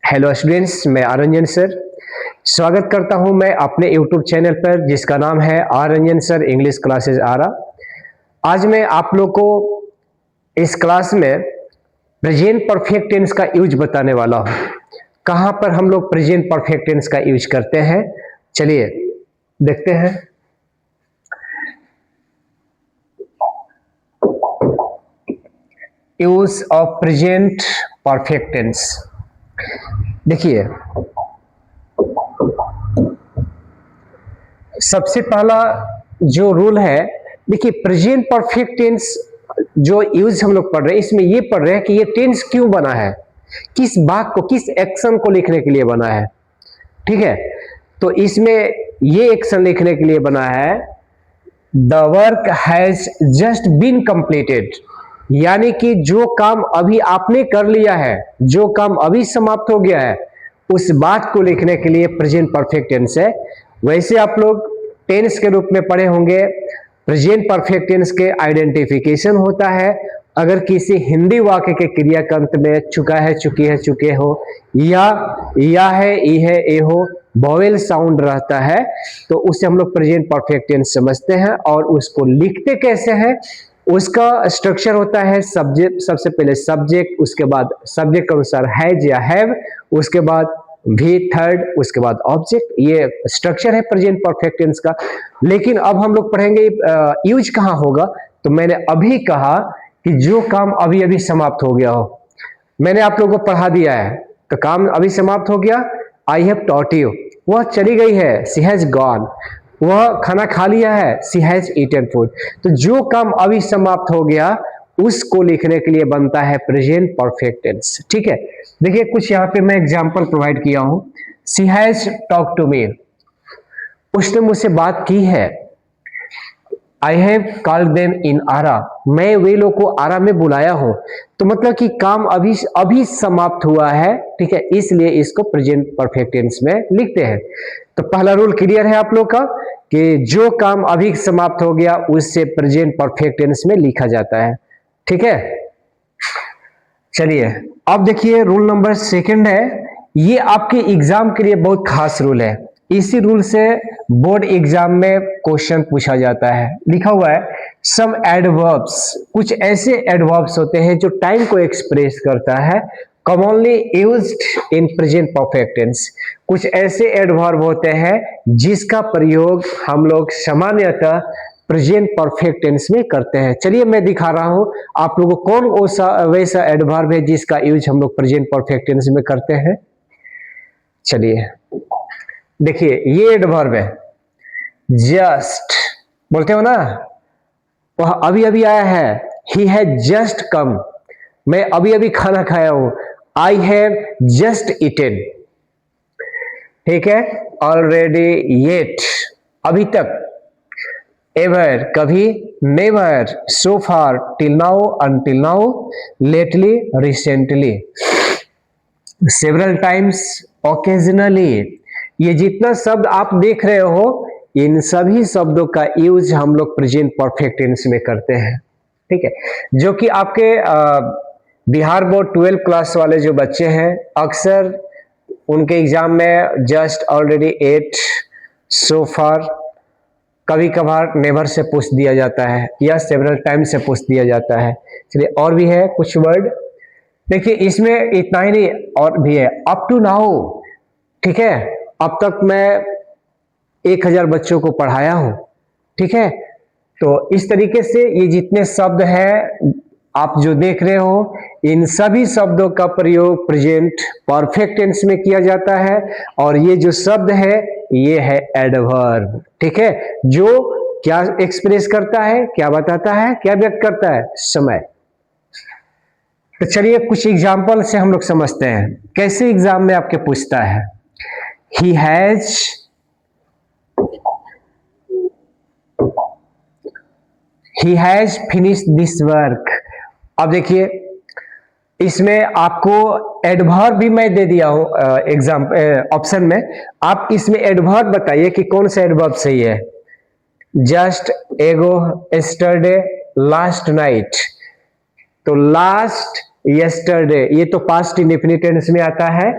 Hello students, मैं आरंजन sir स्वागत करता हूं मैं अपने यूट्यूब चैनल पर जिसका नाम है Aranjan sir English classes Ara. आज मैं आप लोग को इस क्लास में प्रेजेंट परफेक्ट टेंस का यूज बताने वाला हूं। कहां पर हम लोग प्रेजेंट परफेक्ट टेंस का यूज करते हैं, चलिए देखते हैं। Use of present perfect tense. देखिए, सबसे पहला जो रूल है, देखिए प्रेजेंट परफेक्ट टेंस जो यूज हम लोग पढ़ रहे हैं, इसमें ये पढ़ रहे हैं कि ये टेंस क्यों बना है, किस बात को, किस एक्शन को लिखने के लिए बना है। ठीक है, तो इसमें ये एक्शन लिखने के लिए बना है, the work has just been completed, यानी कि जो काम अभी आपने कर लिया है, जो काम अभी समाप्त हो गया है, उस बात को लिखने के लिए प्रेजेंट परफेक्ट टेंस है। वैसे आप लोग टेंस के रूप में पढ़े होंगे, प्रेजेंट परफेक्ट टेंस के आइडेंटिफिकेशन होता है अगर किसी हिंदी वाक्य के क्रिया के अंत में चुका है, चुकी है, चुके हो, या है, ई है, ए हो, वॉवेल साउंड रहता है, तो उसे हम लोग प्रेजेंट परफेक्ट टेंस समझते हैं। और उसको लिखते कैसे हैं, उसका स्ट्रक्चर होता है सब्जेक्ट, सबसे पहले सब्जेक्ट, उसके बाद सब्जेक्ट के अनुसार हैज या हैव, उसके बाद भी थर्ड, उसके बाद ऑब्जेक्ट। ये स्ट्रक्चर है प्रेजेंट परफेक्ट टेंस का। लेकिन अब हम लोग पढ़ेंगे यूज कहां होगा। तो मैंने अभी कहा कि जो काम अभी अभी समाप्त हो गया हो, मैंने आप लोगों को पढ़ा दिया है, तो काम अभी समाप्त हो गया, आई हैव टॉट यू, वह चली गई है, शी हैज गॉन, वह खाना खा लिया है, शी हैज ईटन फूड। तो जो काम अभी समाप्त हो गया उसको लिखने के लिए बनता है प्रेजेंट परफेक्ट टेंस। ठीक है, देखिए कुछ यहाँ पे मैं एग्जांपल प्रोवाइड किया हूं। She has talk to me, उसने मुझसे बात की है। I have called them in आरा, मैं वे लोग को आरा में बुलाया हूं। तो मतलब कि काम अभी अभी समाप्त हुआ है। ठीक है, इसलिए इसको प्रेजेंट परफेक्ट टेंस में लिखते हैं। तो पहला रूल क्लियर है आप लोग का कि जो काम अभी समाप्त हो गया उससे प्रेजेंट परफेक्ट टेंस में लिखा जाता है। ठीक है, चलिए अब देखिए रूल नंबर सेकंड है, ये आपके एग्जाम के लिए बहुत खास रूल है। इसी रूल से बोर्ड एग्जाम में क्वेश्चन पूछा जाता है। लिखा हुआ है सम एडवर्ब्स, कुछ ऐसे एडवर्ब्स होते हैं जो टाइम को एक्सप्रेस करता है, commonly used in present perfect tense. कुछ ऐसे एडवर्ब होते हैं जिसका प्रयोग हम लोग सामान्यतः प्रेजेंट परफेक्ट टेंस में करते हैं। चलिए मैं दिखा रहा हूं आप लोगों को कौन वैसा एडवर्ब है जिसका यूज हम लोग प्रेजेंट परफेक्ट टेंस में करते हैं। चलिए देखिए, ये एडवर्ब है जस्ट, बोलते हो ना, वह अभी अभी आया है। ही हैज जस्ट कम, मैं अभी अभी खाना खाया हूं। I have just eaten. ठीक है, ऑलरेडी, येट, अभी तक, एवर, कभी, never, so far, till now, until now, lately, recently, several times, occasionally. ये जितना शब्द आप देख रहे हो, इन सभी शब्दों का यूज हम लोग प्रेजेंट परफेक्ट टेंस में करते हैं। ठीक है, जो कि आपके बिहार बोर्ड 12 क्लास वाले जो बच्चे हैं, अक्सर उनके एग्जाम में जस्ट, ऑलरेडी, एट, सो फार, कभी कभार नेवर से पूछ दिया जाता है या सेवरल टाइम से पूछ दिया जाता है। चलिए और भी है कुछ वर्ड, देखिए इसमें इतना ही नहीं और भी है, अप टू नाउ। ठीक है, अब तक मैं 1000 बच्चों को पढ़ाया हूं। ठीक है, तो इस तरीके से ये जितने शब्द हैं आप जो देख रहे हो, इन सभी शब्दों का प्रयोग प्रेजेंट परफेक्ट टेंस में किया जाता है। और ये जो शब्द है ये है एडवर्ब। ठीक है, जो क्या एक्सप्रेस करता है, क्या बताता है, क्या व्यक्त करता है, समय। तो चलिए कुछ एग्जाम्पल से हम लोग समझते हैं कैसे एग्जाम में आपके पूछता है। He has finished this work. अब देखिए इसमें आपको एडवर्ब भी मैं दे दिया हूं एग्जाम ऑप्शन में। आप इसमें एडवर्ब बताइए कि कौन सा एडवर्ब सही है। जस्ट, एगो, एस्टरडे, लास्ट नाइट। तो लास्ट, यस्टरडे, ये तो पास्ट इंडेफिनिट टेंस में आता है।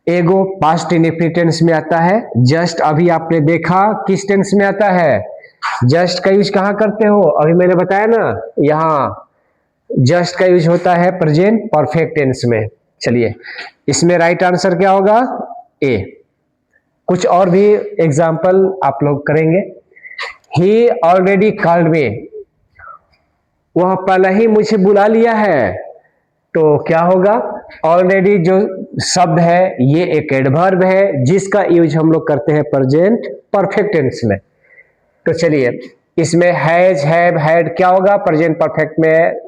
एगो पास्ट इंडेफिनिट टेंस में आता है, जस्ट अभी आपने देखा किस टेंस में आता है, जस्ट का यूज कहां करते हो, अभी मैंने बताया ना, यहां जस्ट का यूज होता है प्रेजेंट परफेक्ट टेंस में। चलिए इसमें राइट आंसर क्या होगा, ए। कुछ और भी एग्जाम्पल आप लोग करेंगे। ही ऑलरेडी कॉल्ड मी, वह पहले ही मुझे बुला लिया है, तो क्या होगा, ऑलरेडी जो शब्द है ये एक एडवर्ब है जिसका यूज हम लोग करते हैं प्रेजेंट परफेक्ट टेंस में। तो चलिए इसमें हैज, हैव, हैड क्या होगा, प्रेजेंट परफेक्ट में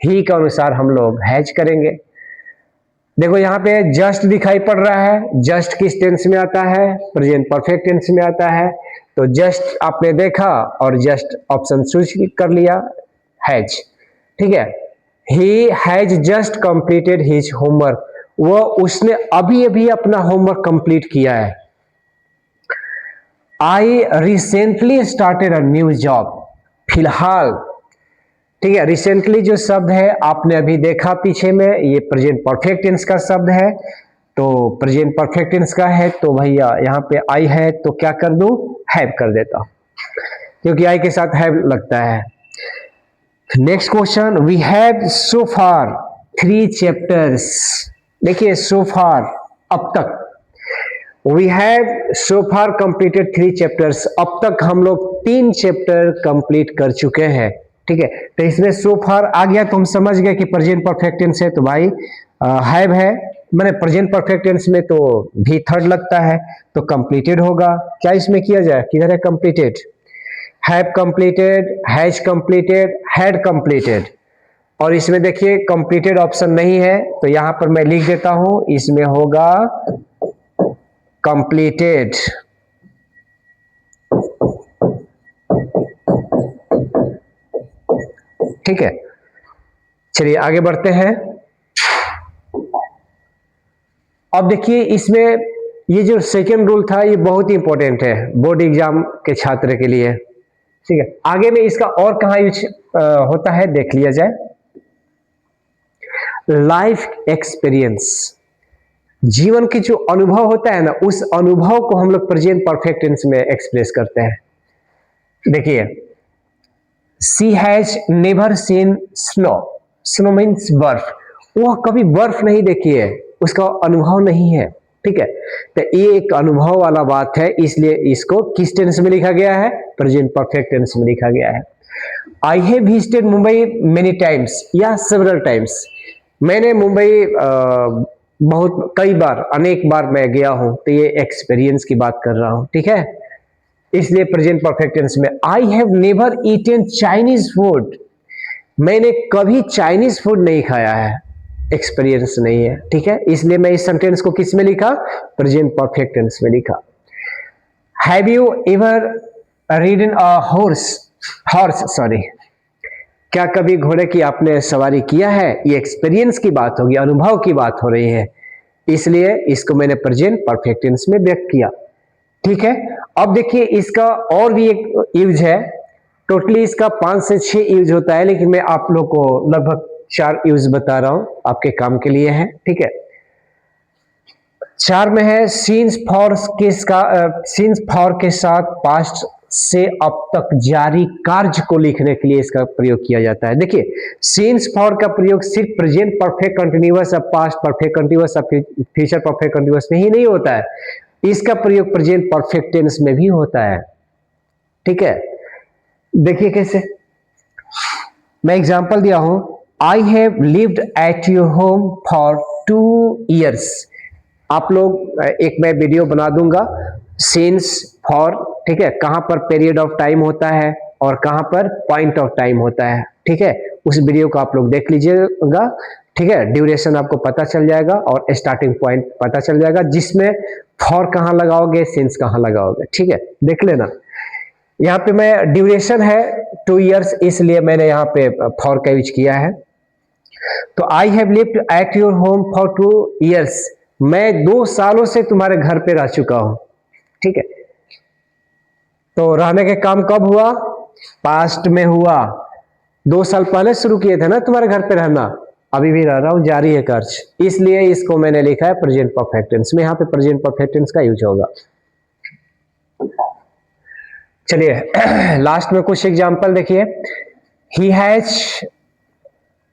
ही के अनुसार हम लोग हैज करेंगे। देखो यहाँ पे जस्ट दिखाई पड़ रहा है, जस्ट किस टेंस में आता है, प्रेजेंट परफेक्ट टेंस में आता है। तो जस्ट आपने देखा और जस्ट ऑप्शन चूज कर लिया, हैज। ठीक है, he has just completed his homework, वो उसने अभी अभी अपना होमवर्क कंप्लीट किया है। I recently started a new job, फिलहाल। ठीक है, रिसेंटली जो शब्द है आपने अभी देखा पीछे में, ये प्रेजेंट परफेक्ट टेंस का शब्द है। तो प्रेजेंट परफेक्ट टेंस का है तो भैया यहाँ पे आई है तो क्या कर दूं, हैव कर देता हूं, क्योंकि आई के साथ हैव लगता है। Next question, we have so far 3 chapters. देखिए सो फार अब तक, we have so far completed 3 chapters, अब तक हम लोग 3 चैप्टर कंप्लीट कर चुके हैं। ठीक है, तो इसमें सो फार आ गया तो हम समझ गए कि प्रेजेंट परफेक्ट टेंस है, तो भाई हैव है, मैंने प्रेजेंट परफेक्ट टेंस में तो भी थर्ड लगता है तो कंप्लीटेड होगा। क्या इसमें किया जाए, किधर है completed, have completed, has completed, had completed. और इसमें देखिए कंप्लीटेड ऑप्शन नहीं है तो यहां पर मैं लिख देता हूं, इसमें होगा कंप्लीटेड। ठीक है, चलिए आगे बढ़ते हैं। अब देखिए इसमें ये जो सेकेंड रूल था ये बहुत ही इंपॉर्टेंट है बोर्ड एग्जाम के छात्र के लिए। ठीक है, आगे में इसका और कहां यूज होता है देख लिया जाए। लाइफ एक्सपीरियंस, जीवन की जो अनुभव होता है ना, उस अनुभव को हम लोग प्रेजेंट परफेक्ट टेंस में एक्सप्रेस करते हैं। देखिए she has never seen snow, snow means बर्फ, वह कभी बर्फ नहीं देखी है, उसका अनुभव नहीं है। ठीक है, तो ये एक अनुभव वाला बात है, इसलिए इसको किस टेंस में लिखा गया है, प्रेजेंट परफेक्ट टेंस में लिखा गया है। I have visited Mumbai many times या सेवरल टाइम्स, मैंने मुंबई बहुत कई बार, अनेक बार मैं गया हूं, तो ये एक्सपीरियंस की बात कर रहा हूं। ठीक है, इसलिए प्रेजेंट परफेक्ट टेंस में। I have never eaten Chinese food, मैंने कभी चाइनीज फूड नहीं खाया है, एक्सपीरियंस नहीं है। ठीक है, इसलिए मैं इस सेंटेंस को किस में लिखा, प्रेजेंट परफेक्ट टेंस में लिखा। Have you ever रीडन a horse sorry, क्या कभी घोड़े की आपने सवारी किया है, ये एक्सपीरियंस की बात होगी, अनुभव की बात हो रही है, इसलिए इसको मैंने प्रेजेंट परफेक्ट टेंस में व्यक्त किया। ठीक है, अब देखिए इसका और भी एक यूज है, टोटली इसका 5 से 6 यूज होता है, लेकिन मैं आप लोग को लगभग 4 यूज बता रहा हूं, आपके काम के लिए है। ठीक है, 4 में है सीन्स फॉर सीन्स फॉर के साथ पास्ट से अब तक जारी कार्य को लिखने के लिए इसका प्रयोग किया जाता है। देखिए सीन्स फॉर का प्रयोग सिर्फ प्रेजेंट परफेक्ट कंटिन्यूअस अब पास्ट परफेक्ट कंटिन्यूअस अब फ्यूचर परफेक्ट कंटिन्यूअस में ही नहीं होता है, इसका प्रयोग प्रेजेंट परफेक्ट टेंस में भी होता है। ठीक है, देखिए कैसे, मैं एग्जांपल दिया हूं, I have lived at your home for 2 years। आप लोग एक मैं वीडियो बना दूंगा सीन्स फॉर, ठीक है, कहां पर पीरियड ऑफ टाइम होता है और कहां पर पॉइंट ऑफ टाइम होता है। ठीक है, उस वीडियो को आप लोग देख लीजिएगा। ठीक है, ड्यूरेशन आपको पता चल जाएगा और स्टार्टिंग पॉइंट पता चल जाएगा, जिसमें फॉर कहां लगाओगे, सिंस कहां लगाओगे। ठीक है, देख लेना। यहाँ पे मैं ड्यूरेशन है 2 years, इसलिए मैंने यहाँ पे फॉर का यूज किया है। तो I have lived at your home for 2 years, मैं 2 सालों से तुम्हारे घर पे रह चुका हूं। ठीक है, तो रहने के काम कब हुआ, पास्ट में हुआ, 2 साल पहले शुरू किए थे ना तुम्हारे घर पे रहना, अभी भी रह रहा हूं, जारी है कार्य, इसलिए इसको मैंने लिखा है प्रेजेंट परफेक्ट टेंस में। यहां पे प्रेजेंट परफेक्ट टेंस का यूज होगा। चलिए लास्ट में कुछ एग्जांपल देखिए। He has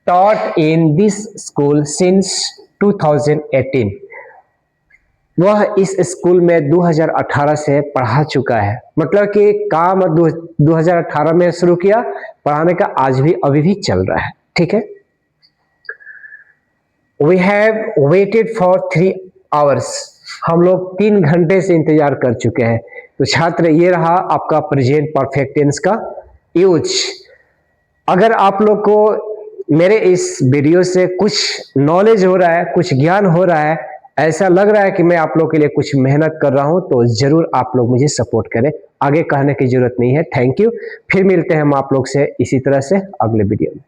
taught in this school since 2018। वह इस स्कूल में 2018 से पढ़ा चुका है, मतलब कि काम 2018 में शुरू किया, पढ़ाने का आज भी अभी भी चल रहा है। ठीक है। We have waited for 3 hours। हम लोग 3 घंटे से इंतजार कर चुके हैं। तो छात्र ये रहा आपका प्रेजेंट परफेक्ट टेंस का यूज। अगर आप लोग को मेरे इस वीडियो से कुछ नॉलेज हो रहा है, कुछ ज्ञान हो रहा है, ऐसा लग रहा है कि मैं आप लोग के लिए कुछ मेहनत कर रहा हूं, तो जरूर आप लोग मुझे सपोर्ट करें। आगे कहने की जरूरत नहीं है। Thank you. फिर मिलते हैं हम आप लोग से इसी तरह से अगले वीडियो में।